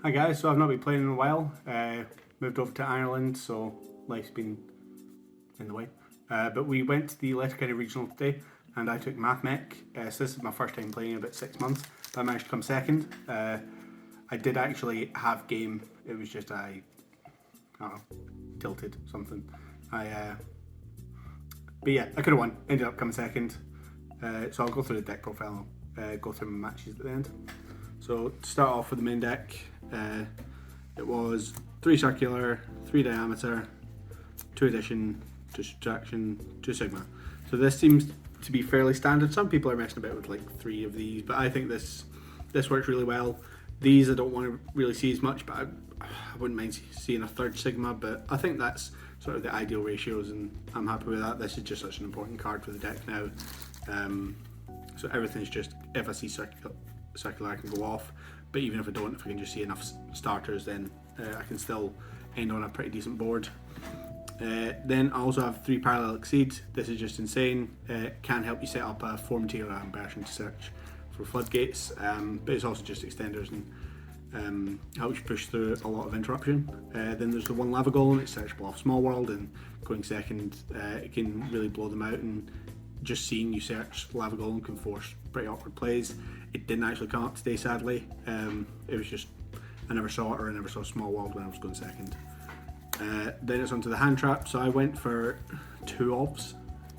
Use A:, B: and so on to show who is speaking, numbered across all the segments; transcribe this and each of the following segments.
A: Hi guys, so I've not been playing in a while. Moved over to Ireland, so life's been in the way. But we went to the Letterkenny regional today, and I took Mathmech. So this is my first time playing in about 6 months, but I managed to come second. I did actually have game. It was just I don't know, tilted something. But yeah, I could have won. Ended up coming second. So I'll go through the deck profile. Go through my matches at the end. So to start off with the main deck, it was 3 circular, 3 diameter, 2 addition, 2 subtraction, 2 sigma. So this seems to be fairly standard. Some people are messing about with like 3 of these, but I think this works really well. These I don't want to really see as much, but I wouldn't mind seeing a 3rd sigma, but I think that's sort of the ideal ratios, and I'm happy with that. This is just such an important card for the deck now. So everything's just, if I see circular I can go off, but even if I don't, if I can just see enough starters, then I can still end on a pretty decent board. Then I also have 3 parallel exceed. This is just insane. It can help you set up a 4 material ambition to search for floodgates, but it's also just extenders and helps you push through a lot of interruption. Then there's the 1 lava golem. It's searchable off small world, and going second it can really blow them out, and just seeing you search lava golem can force pretty awkward plays. It didn't actually come up today, sadly. It was just I never saw it, or I never saw small world when I was going second. Then it's onto the hand trap. So I went for 2 obs.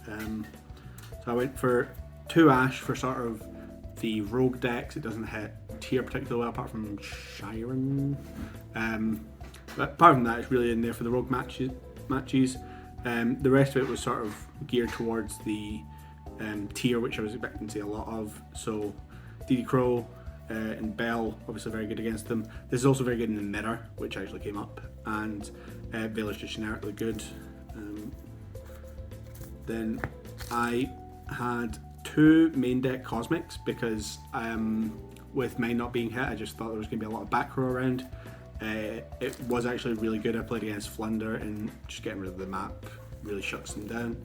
A: So I went for 2 ash for sort of the rogue decks. It doesn't hit tier particularly well, apart from Shiren. But apart from that, it's really in there for the rogue matches. The rest of it was sort of geared towards the tier, which I was expecting to see a lot of. So DD Crow and Bell, obviously very good against them. This is also very good in the mirror, which actually came up, and Bell is just generically good. Then I had 2 main deck Cosmics because with mine not being hit, I just thought there was going to be a lot of back row around. It was actually really good. I played against Flunder, and just getting rid of the map really shuts them down.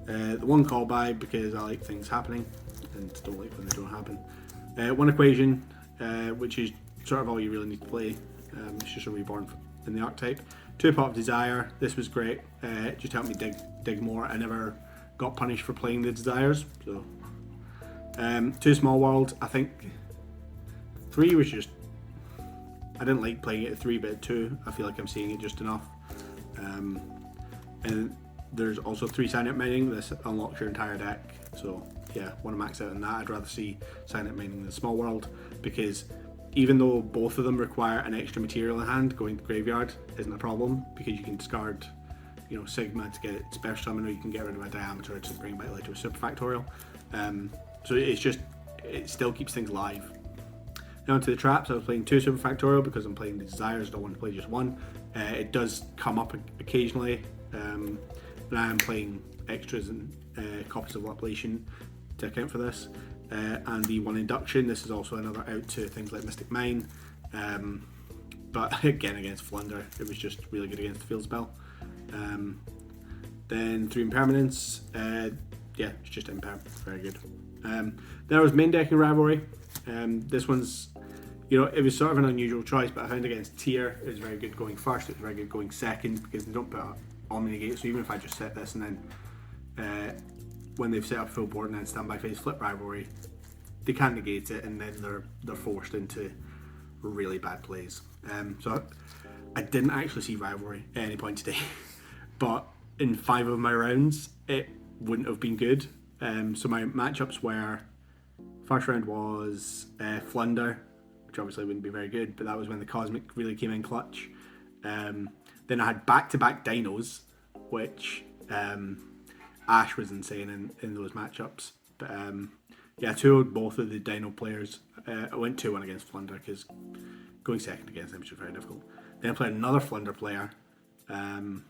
A: The 1 call by because I like things happening and don't like when they don't happen. 1 equation, which is sort of all you really need to play. It's just a reborn in the archetype. 2 pot of desire. This was great. It just helped me dig more. I never got punished for playing the desires. So 2 small world. I think 3 was just, I didn't like playing it at 3, but at 2 I feel like I'm seeing it just enough. And there's also 3 sign-up mining. This unlocks your entire deck, so yeah, want to max out on that. I'd rather see sign-up mining than small world, because even though both of them require an extra material in hand, going to the graveyard isn't a problem, because you can discard, you know, Sigma to get it special summon, or you can get rid of a diameter to bring back to a super factorial. So it's just, it still keeps things live. Now onto the traps. I was playing 2 super factorial because I'm playing the desires. I don't want to play just 1. It does come up occasionally. But I am playing extras and copies of Laplation to account for this. And the 1 induction. This is also another out to things like Mystic Mine. But again, against Flunder, it was just really good against the field spell. Then 3 impermanence. Yeah, it's just imperm. Very good. There was main deck and rivalry. This one's, you know, it was sort of an unusual choice, but I found against tier it was very good going first. It was very good going second because they don't put Omni Negate. So even if I just set this and then when they've set up full board and then standby phase flip rivalry, they can't negate it, and then they're forced into really bad plays. So I didn't actually see rivalry at any point today, but in 5 of my rounds it wouldn't have been good. So my matchups were, first round was Flunder, which obviously wouldn't be very good, but that was when the Cosmic really came in clutch. Then I had back-to-back dinos, which Ash was insane in those matchups. But yeah, 2-0'd both of the dino players. I went 2-1 against Flunder because going second against them was very difficult. Then I played another Flunder player. That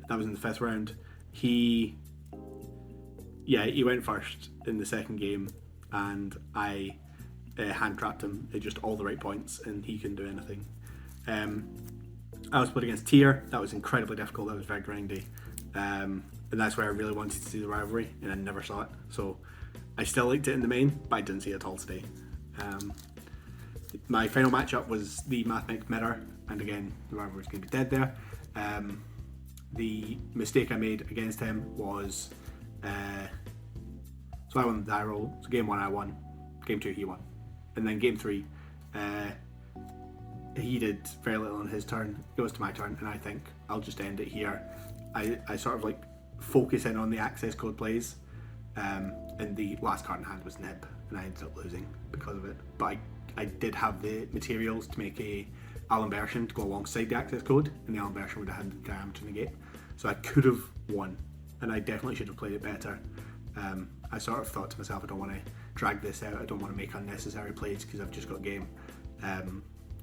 A: was in the 5th round. He went first in the 2nd game, and I hand trapped him at just all the right points, and he couldn't do anything. I was played against Tier. That was incredibly difficult. That was very grindy, and that's where I really wanted to see the rivalry, and I never saw it. So I still liked it in the main, but I didn't see it at all today. my final matchup was the Mathmech mirror, and again, the rival was going to be dead there. The mistake I made against him was, so I won the die roll. So game 1 I won, game 2 he won, and then game 3 he did very little on his turn. It goes to my turn, and I think I'll just end it here. I sort of like focus in on the access code plays, and the last card in hand was Nib, and I ended up losing because of it. But I did have the materials to make a Allen version to go alongside the access code, and the Allen version would have had the diameter negate, so I could have won, and I definitely should have played it better. I sort of thought to myself, I don't want to drag this out, I don't want to make unnecessary plays because I've just got game.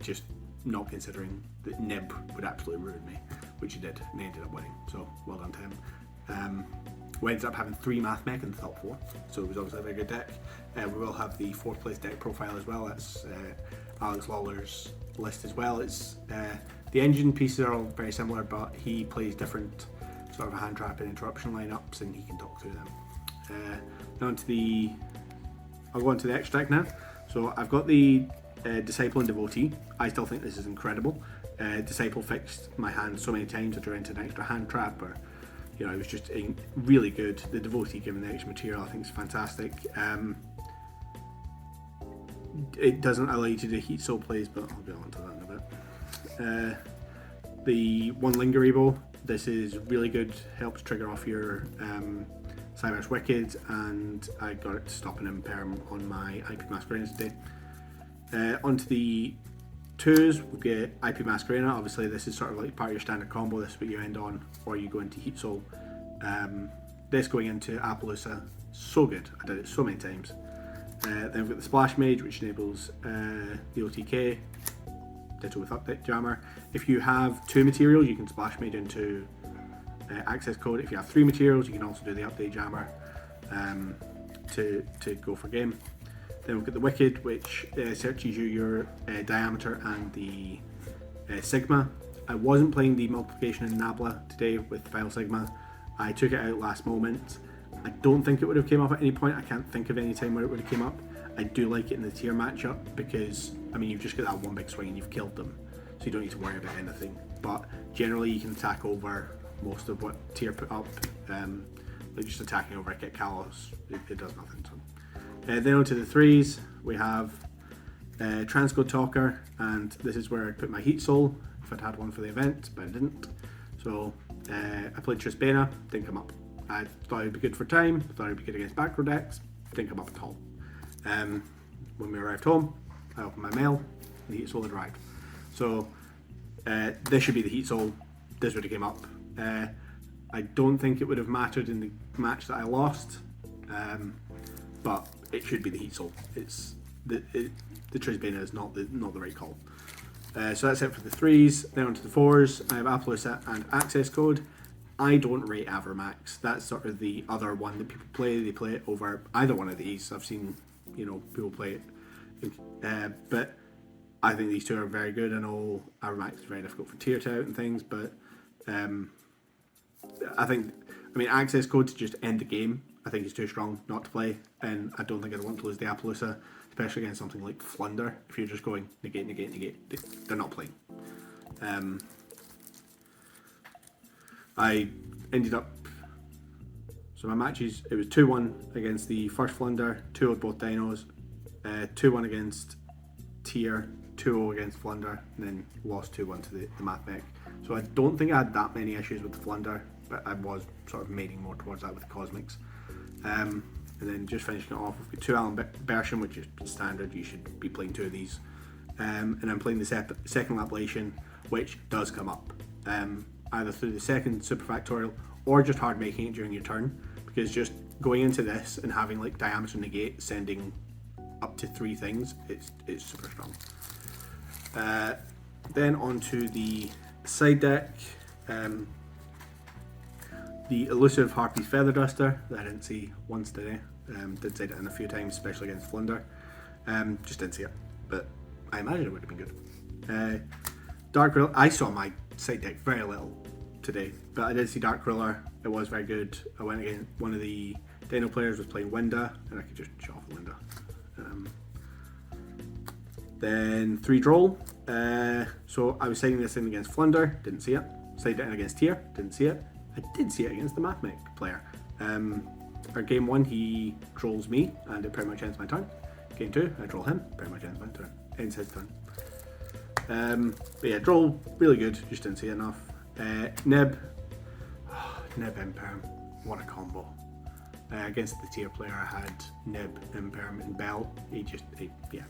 A: Just not considering that Nib would absolutely ruin me, which he did, and he ended up winning, so well done to him. We ended up having 3 Mathmech in the top 4, so it was obviously a very good deck. We will have the 4th place deck profile as well. That's Alex Lawler's list as well. It's the engine pieces are all very similar, but he plays different sort of hand trap and interruption lineups, and he can talk through them. Now I'll go on to the extra deck now. So I've got the Disciple and Devotee. I still think this is incredible. Disciple fixed my hand so many times. I drew into an extra hand trap, or it was just really good. The Devotee, given the extra material, I think is fantastic. It doesn't allow you to do heat soul plays, but I'll get on to that in a bit. The one Lingerable, this is really good, helps trigger off your Cyber's Wicked, and I got it to stop an imperm on my IP Masquerade today. Onto the 2s, we'll get IP Masquerade. Obviously this is sort of like part of your standard combo, this is what you end on, or you go into Heat Soul. This going into Appaloosa, so good, I did it so many times. Then we've got the Splash Mage, which enables the OTK, ditto with Update Jammer. If you have 2 materials, you can Splash Mage into access code. If you have 3 materials, you can also do the Update Jammer to go for game. Then we've got the Wicked, which searches you your diameter and the Sigma. I wasn't playing the multiplication in Nabla today with File Sigma. I took it out last moment. I don't think it would have came up at any point. I can't think of any time where it would have came up. I do like it in the tier matchup because, I mean, you've just got that one big swing and you've killed them, so you don't need to worry about anything. But generally you can attack over most of what tier put up. Like just attacking over Get Kalos, it does nothing. So. Then on to the 3s, we have Transcode Talker, and this is where I put my Heat Soul if I'd had one for the event, but I didn't. So I played Trisbana, didn't come up. I thought it would be good for time, thought it would be good against backrow decks, didn't come up at all. When we arrived home, I opened my mail, and the Heat Soul had arrived. So this should be the Heat Soul, this would have came up. I don't think it would have mattered in the match that I lost, but it should be the Heat Soul. It's the Trisbana is not the right call. So that's it for the 3s. Then on to the 4s. I have Appaloosa and Access Code. I don't rate Avermax. That's sort of the other one that people play. They play it over either one of these. I've seen people play it, but I think these two are very good. I know Avermax is very difficult for tier 2 out and things, but I mean Access Code to just end the game, I think is too strong not to play, and I don't think I'd want to lose the Appaloosa, especially against something like Flunder. If you're just going negate, negate, negate, they're not playing. I ended up, so my matches, it was 2-1 against the first Flunder, 2-0 both dinos, 2-1 against Tier, 2-0 against Flunder, and then lost 2-1 to the Mathmech. So I don't think I had that many issues with the Flunder, but I was sort of mating more towards that with the Cosmics. And then just finishing it off, we've got 2 Allen Bersham, which is standard, you should be playing 2 of these. And I'm playing the second Lablation, which does come up. Either through the second super factorial or just hard making it during your turn, because just going into this and having like diameter negate sending up to 3 things, it's super strong. Then onto the side deck, the elusive Harpy's Feather Duster that I didn't see once today. Did say it in a few times, especially against Flunder. Just didn't see it, but I imagine it would have been good. Dark Ruler, I saw my side deck very little today, but I did see Dark Ruler. It was very good. I went against one of the Dino players was playing Winda, and I could just shut off Winda. Then 3 droll. So I was siding this in against Flunder, didn't see it. Sided it in against Tier, didn't see it. I did see it against the Mathmech player. For game 1 he drolls me and it pretty much ends my turn. Game 2 I droll him, pretty much ends my turn. Ends his turn. But yeah, droll, really good, just didn't see it enough. Nib. Nib Imperm, what a combo. Against the Tier player I had Nib, Imperm and Bell. Yeah.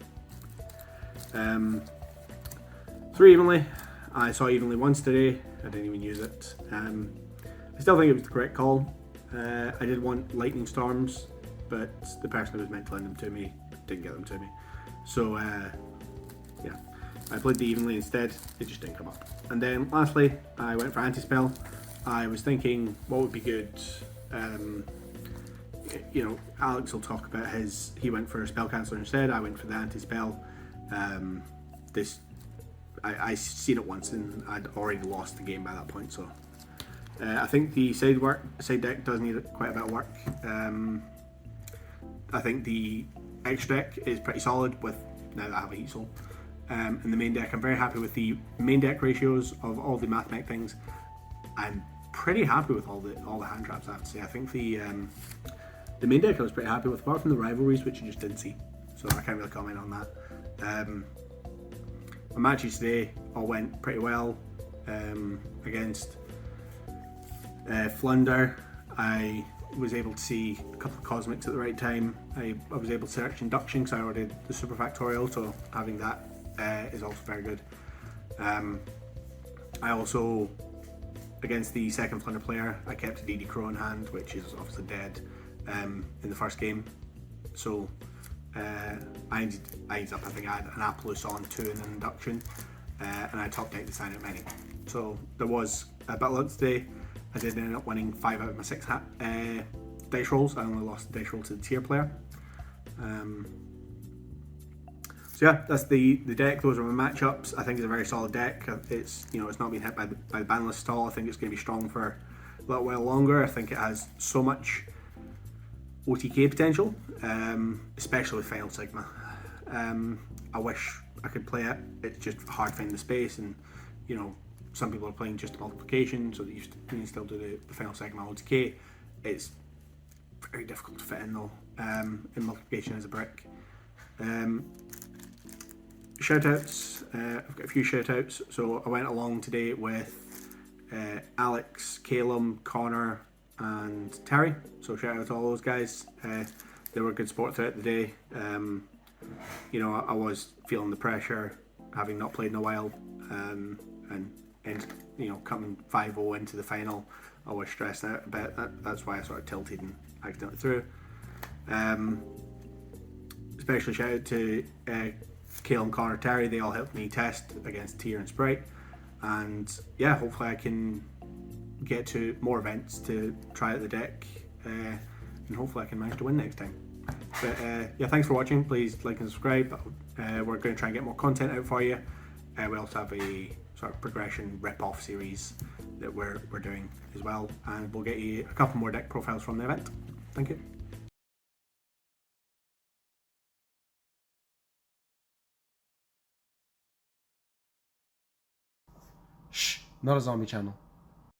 A: 3 evenly. I saw evenly once today, I didn't even use it. I still think it was the correct call. I did want lightning storms, but the person who was meant to lend them to me didn't get them to me. So yeah, I played the evenly instead, it just didn't come up. And then lastly, I went for anti-spell. I was thinking what would be good. You know, Alex will talk about he went for a spell canceller instead, I went for the anti-spell. I seen it once and I'd already lost the game by that point, so I think the side deck does need quite a bit of work. I think the extra deck is pretty solid with now that I have a heat soul. And the main deck, I'm very happy with the main deck ratios of all the Mathmech things. I'm pretty happy with all the hand traps, I have to say. I think the main deck I was pretty happy with, apart from the rivalries, which you just didn't see. So I can't really comment on that. My matches today all went pretty well. Against Flunder, I was able to see a couple of cosmics at the right time. I was able to search induction because I already did the super factorial, so having that is also very good. I also, against the second Flunder player, I kept a DD Crow in hand, which is obviously dead in the first game. So I ended up having an Appalus on 2 in an induction, and I top decked the sign out many. So there was a bit of luck today. I did end up winning 5 out of my 6 dice rolls. I only lost the dice roll to the Tier player. So yeah, that's the deck. Those are my matchups. I think it's a very solid deck. It's it's not being hit by the ban list at all. I think it's going to be strong for a little while longer. I think it has so much OTK potential, especially with Final Sigma. I wish I could play it. It's just hard finding the space, and some people are playing just multiplication, so that you can still do the Final Sigma OTK. It's very difficult to fit in though, in multiplication as a brick. Shoutouts, I've got a few shoutouts. So I went along today with Alex, Calum, Connor and Terry, so shout out to all those guys. They were good support throughout the day. I was feeling the pressure, having not played in a while, and coming 5-0 into the final, I was stressed out a bit. That's why I sort of tilted and accidentally threw. Especially shout out to Calum, Connor, Terry. They all helped me test against Tier and Sprite, and yeah, hopefully I can get to more events to try out the deck, and hopefully I can manage to win next time. But yeah, thanks for watching. Please like and subscribe. We're going to try and get more content out for you. We also have a sort of progression rip-off series that we're doing as well, and we'll get you a couple more deck profiles from the event. Thank you.
B: Shh, not a zombie channel.